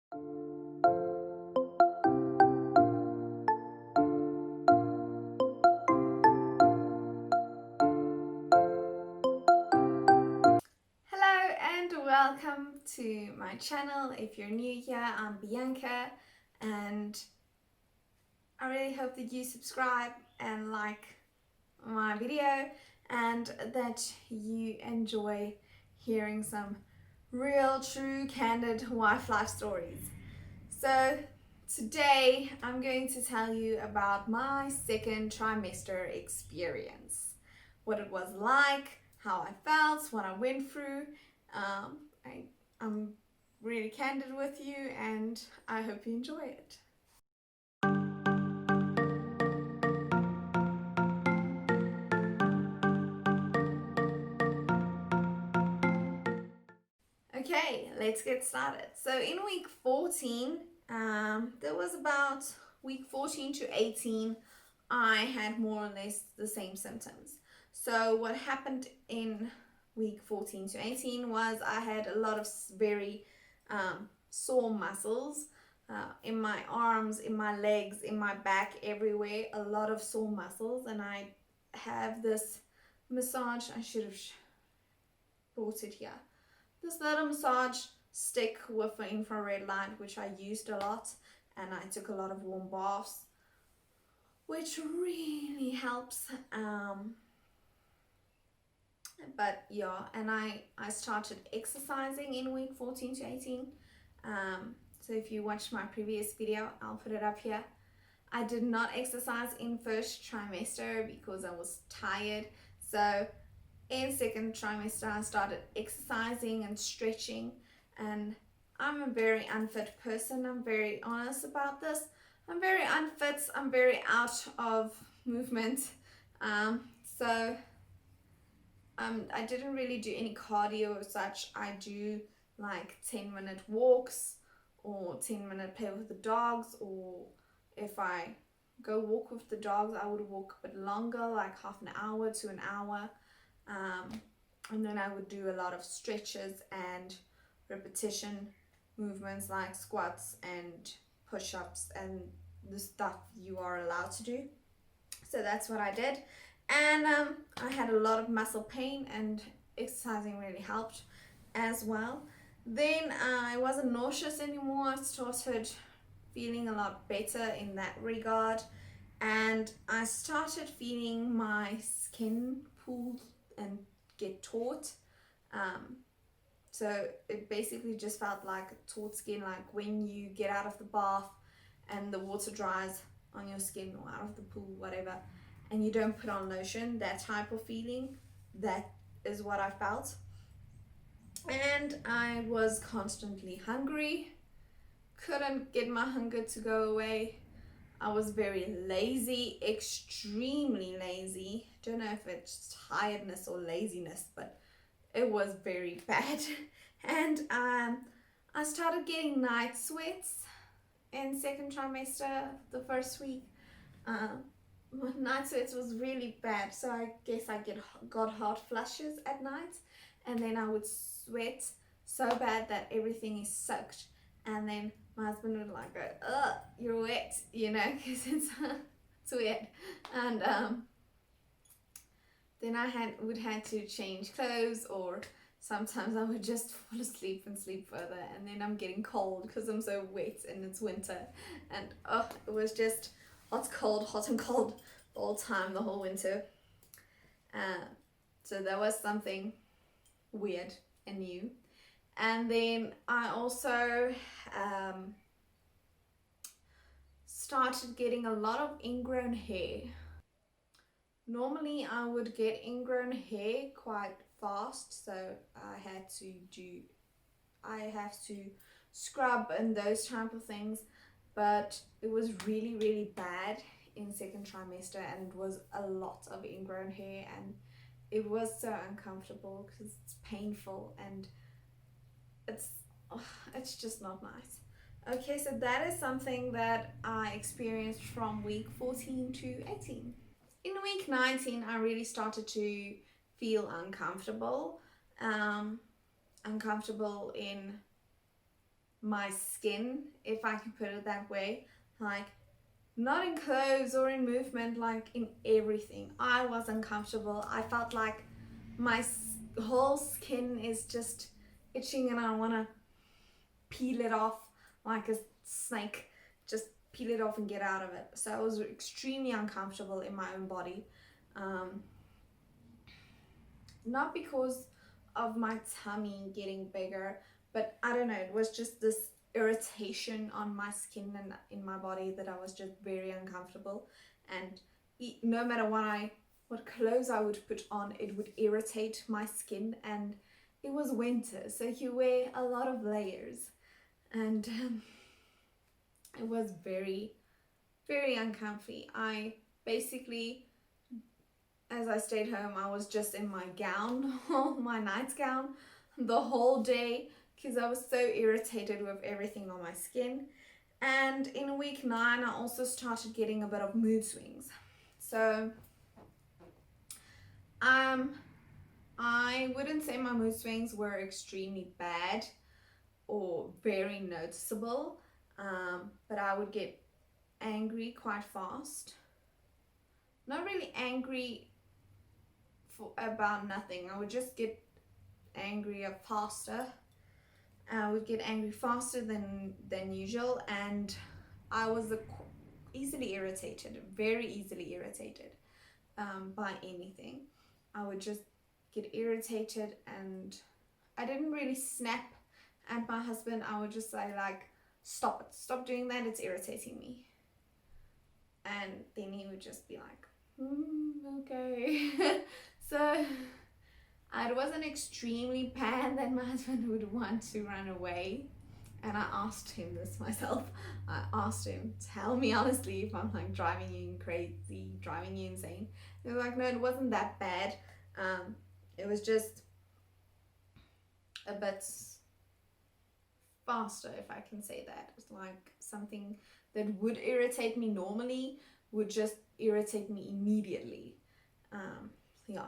Hello and welcome to my channel. If you're new here, I'm Bianca and I really hope that you subscribe and like my video and that you enjoy hearing some real, true, candid wife life stories. So today I'm going to tell you about my second trimester experience, what it was like, how I felt, what I went through. I'm really candid with you and I hope you enjoy it. Okay, let's get started. So in week 14, there was about week 14 to 18, I had more or less the same symptoms. So what happened in week 14 to 18 was I had a lot of very sore muscles in my arms, in my legs, in my back, everywhere, a lot of sore muscles. And I have this massage, I should have brought it here, this little massage stick with an infrared light, which I used a lot, and I took a lot of warm baths, which really helps. But yeah, and I started exercising in week 14 to 18. So if you watched my previous video, I'll put it up here. I did not exercise in first trimester because I was tired. So in second trimester, I started exercising and stretching, and I'm a very unfit person. I'm very honest about this. I'm very unfit. I'm very out of movement. So I didn't really do any cardio as such. I do like 10-minute walks or 10-minute play with the dogs, or if I go walk with the dogs, I would walk a bit longer, like half an hour to an hour. And then I would do a lot of stretches and repetition movements like squats and push-ups and the stuff you are allowed to do. So that's what I did. And I had a lot of muscle pain, and exercising really helped as well. Then I wasn't nauseous anymore. I started feeling a lot better in that regard, and I started feeling my skin pull and get taut. So it basically just felt like taut skin, like when you get out of the bath and the water dries on your skin, or out of the pool, whatever, and you don't put on lotion, that type of feeling, that is what I felt. And I was constantly hungry, couldn't get my hunger to go away. I was very lazy, extremely lazy. Don't know if it's tiredness or laziness, but it was very bad. And I started getting night sweats in second trimester, the first week. Night sweats was really bad, so I guess I got hot flushes at night, and then I would sweat so bad that everything is soaked, and then my husband would like go, "Ugh, you're wet," you know, because it's wet. And then I would have to change clothes, or sometimes I would just fall asleep and sleep further, and then I'm getting cold because I'm so wet and it's winter, and it was just hot and cold the whole time, the whole winter. So that was something weird and new. And then I also started getting a lot of ingrown hair. Normally I would get ingrown hair quite fast, so I have to scrub and those type of things, but it was really bad in second trimester, and it was a lot of ingrown hair, and it was so uncomfortable because it's painful and it's just not nice. Okay, so that is something that I experienced from week 14 to 18. In week 19, I really started to feel uncomfortable. Uncomfortable in my skin, if I can put it that way. Like, not in clothes or in movement, like in everything. I was uncomfortable. I felt like my whole skin is just itching and I want to peel it off like a snake, just peel it off and get out of it. So I was extremely uncomfortable in my own body. Not because of my tummy getting bigger, but I don't know, it was just this irritation on my skin and in my body that I was just very uncomfortable. And no matter what clothes I would put on, it would irritate my skin. And it was winter, so you wear a lot of layers, and it was very, very uncomfy. I basically, as I stayed home, I was just in my gown, my nightgown, the whole day because I was so irritated with everything on my skin. And in week 9, I also started getting a bit of mood swings. So, I wouldn't say my mood swings were extremely bad or very noticeable, but I would get angry quite fast. Not really angry about nothing. I would just get angry faster. I would get angry faster than usual, and I was easily irritated, very easily irritated by anything. I would just get irritated, and I didn't really snap at my husband. I would just say like, stop it, stop doing that, it's irritating me. And then he would just be like, okay. So it wasn't extremely bad that my husband would want to run away. And I asked him this myself. I asked him, tell me honestly if I'm like driving you crazy, driving you insane. He was like, no, it wasn't that bad. It was just a bit faster, if I can say that. It's like something that would irritate me normally would just irritate me immediately. Yeah.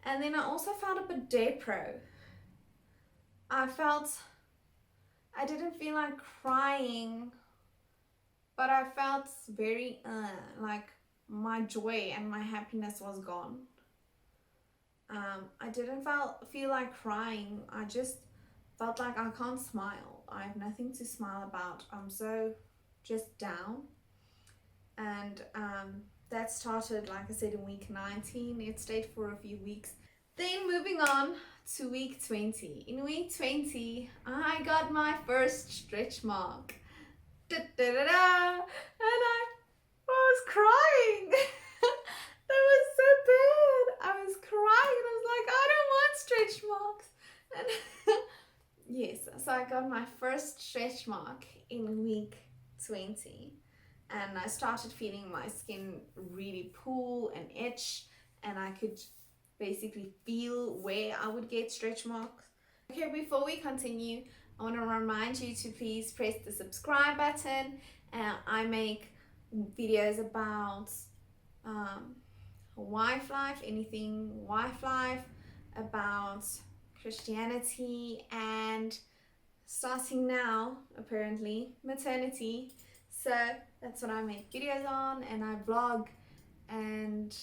And then I also felt a bit depro. I didn't feel like crying, but I felt very like my joy and my happiness was gone. I didn't feel like crying. I just felt like I can't smile. I have nothing to smile about. I'm so just down. And that started, like I said, in week 19. It stayed for a few weeks. Then moving on to week 20. In week 20, I got my first stretch mark. And I was crying. That was so bad. I was crying. I was like, I don't want stretch marks. And yes, so I got my first stretch mark in week 20. And I started feeling my skin really pull and itch, and I could basically feel where I would get stretch marks. Okay, before we continue, I want to remind you to please press the subscribe button. I make videos about wife life, anything wife life, about Christianity, and starting now, apparently, maternity. So that's what I make videos on, and I vlog, and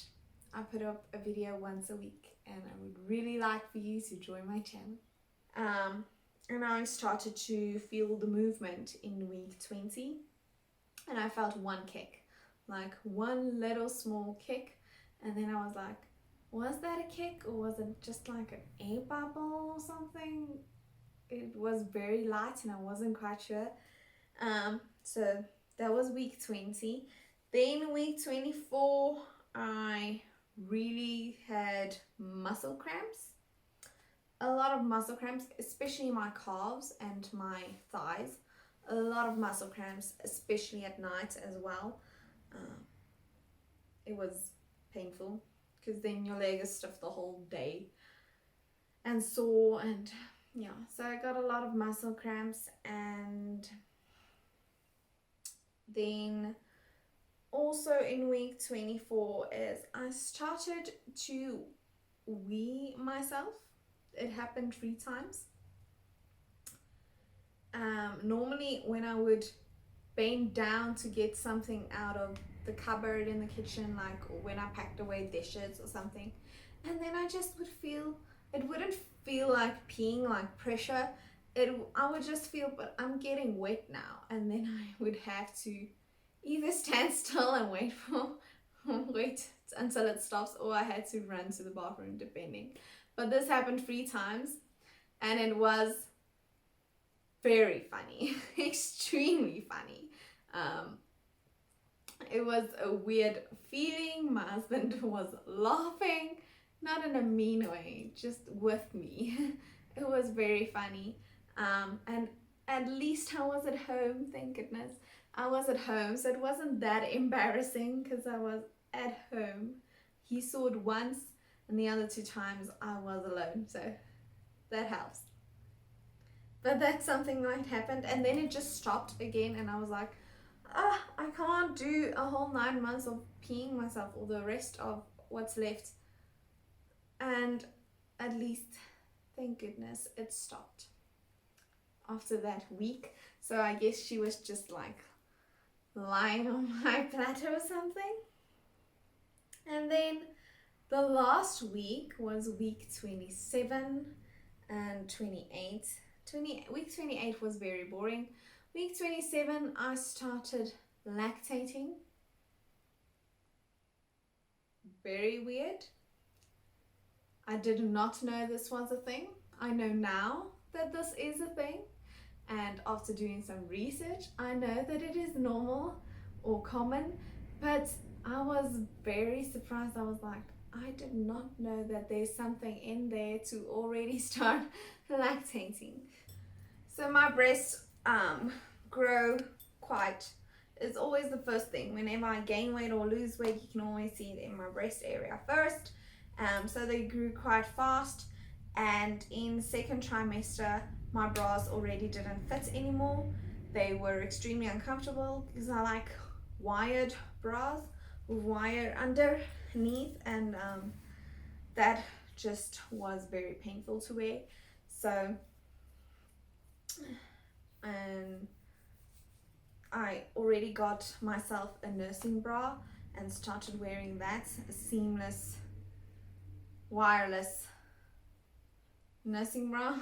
I put up a video once a week, and I would really like for you to join my channel. And I started to feel the movement in week 20, and I felt one kick, like one little small kick, and then I was like, was that a kick or was it just like an air bubble or something? It was very light and I wasn't quite sure. So that was week 20. Then week 24, I really had muscle cramps. A lot of muscle cramps, especially my calves and my thighs. A lot of muscle cramps, especially at night as well. It was painful because then your leg is stiff the whole day and sore, and yeah, so I got a lot of muscle cramps. And then also in week 24 is I started to wee myself. It happened 3 times. Normally when I would bend down to get something out of the cupboard in the kitchen, like when I packed away dishes or something, and then I just would feel, it wouldn't feel like peeing, like pressure. I would just feel, but I'm getting wet now, and then I would have to either stand still and wait until it stops, or I had to run to the bathroom, depending. But this happened 3 times, and it was very funny, extremely funny. It was a weird feeling. My husband was laughing, not in a mean way, just with me. It was very funny. And at least I was at home, thank goodness. I was at home, so it wasn't that embarrassing because I was at home. He saw it once, and the other 2 times I was alone, so that helps. But that's something that happened, and then it just stopped again, and I was like, I can't do a whole 9 months of peeing myself or the rest of what's left. And at least, thank goodness, it stopped after that week. So I guess she was just like lying on my platter or something. And then the last week was week 27 and 28. Week 28 was very boring. Week 27, I started lactating. Very weird. I did not know this was a thing. I know now that this is a thing. And after doing some research, I know that it is normal or common. But I was very surprised. I was like, I did not know that there's something in there to already start lactating. So my breasts grow quite, it's always the first thing. Whenever I gain weight or lose weight, you can always see it in my breast area first. So they grew quite fast, and in 2nd trimester my bras already didn't fit anymore. They were extremely uncomfortable because I like wired bras with wire underneath, and that just was very painful to wear. So I already got myself a nursing bra and started wearing that, a seamless wireless nursing bra,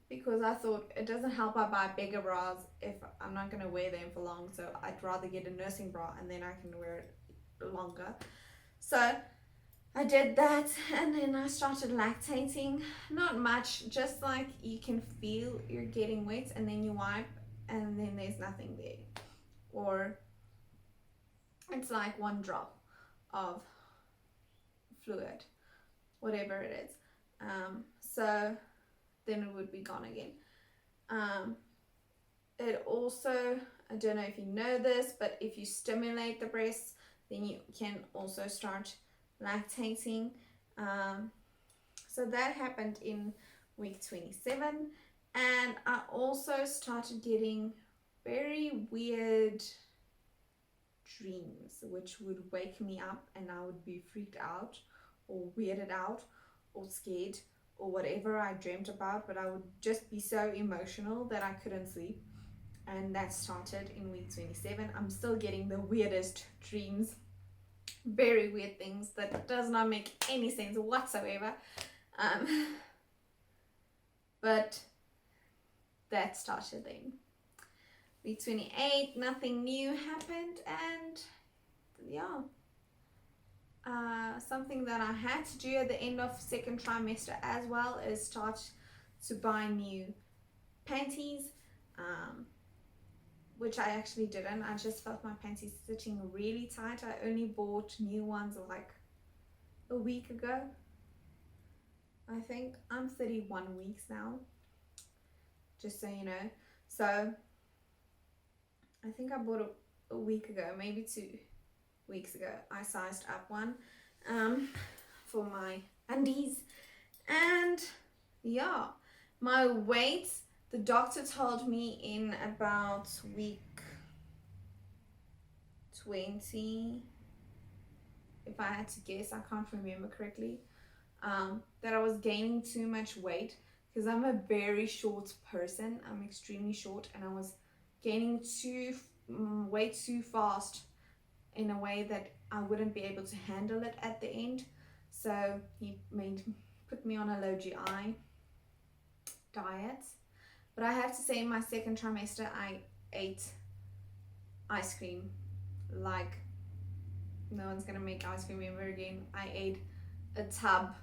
because I thought it doesn't help I buy bigger bras if I'm not going to wear them for long, so I'd rather get a nursing bra and then I can wear it longer. So I did that, and then I started lactating. Not much, just like you can feel you're getting wet, and then you wipe and then there's nothing there, or it's like 1 drop of fluid, whatever it is. So then it would be gone again. It also, I don't know if you know this, but if you stimulate the breasts, then you can also start lactating. So that happened in week 27, and I also started getting very weird dreams, which would wake me up and I would be freaked out or weirded out or scared or whatever I dreamt about, but I would just be so emotional that I couldn't sleep. And that started in week 27. I'm still getting the weirdest dreams, very weird things that does not make any sense whatsoever, but that started then. Week 28, nothing new happened, and yeah, something that I had to do at the end of 2nd trimester as well is start to buy new panties, which I actually didn't. I just felt my panties sitting really tight. I only bought new ones like a week ago. I think I'm 31 weeks now, just so you know. So I think I bought a week ago, maybe 2 weeks ago. I sized up one for my undies, and yeah, my weight, the doctor told me in about week 20, if I had to guess, I can't remember correctly, that I was gaining too much weight because I'm a very short person. I'm extremely short, and I was gaining way too fast in a way that I wouldn't be able to handle it at the end. So he put me on a low GI diet. But I have to say, in my second trimester, I ate ice cream like no one's gonna make ice cream ever again. I ate a tub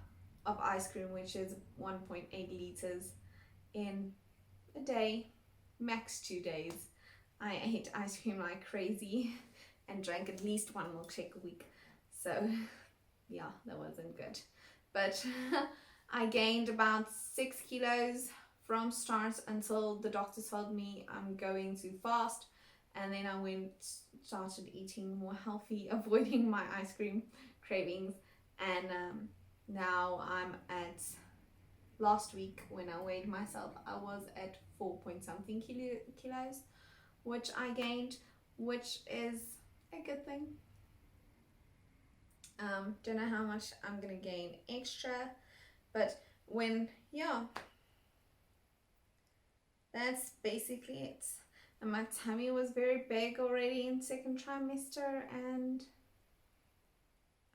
of ice cream, which is 1.8 liters, in a day, max 2 days. I ate ice cream like crazy and drank at least one milkshake a week. So yeah, that wasn't good. But I gained about 6 kilos from start until the doctors told me I'm going too fast, and then I started eating more healthy, avoiding my ice cream cravings, and now I'm at, last week when I weighed myself, I was at 4 point something kilos, which I gained, which is a good thing. Don't know how much I'm gonna gain extra, but that's basically it. And my tummy was very big already in second trimester, and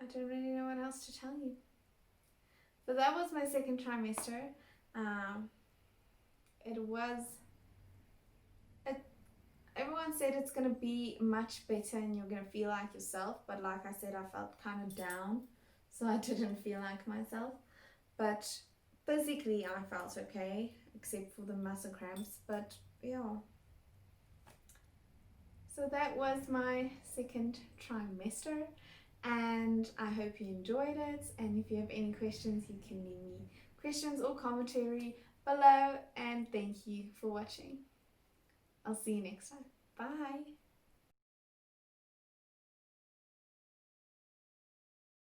I don't really know what else to tell you. But that was my second trimester. Everyone said it's going to be much better and you're going to feel like yourself, but like I said, I felt kind of down, so I didn't feel like myself. But physically I felt okay, except for the muscle cramps. But yeah, so that was my second trimester, and I hope you enjoyed it. And if you have any questions, you can leave me questions or commentary below, and thank you for watching. I'll see you next time. Bye.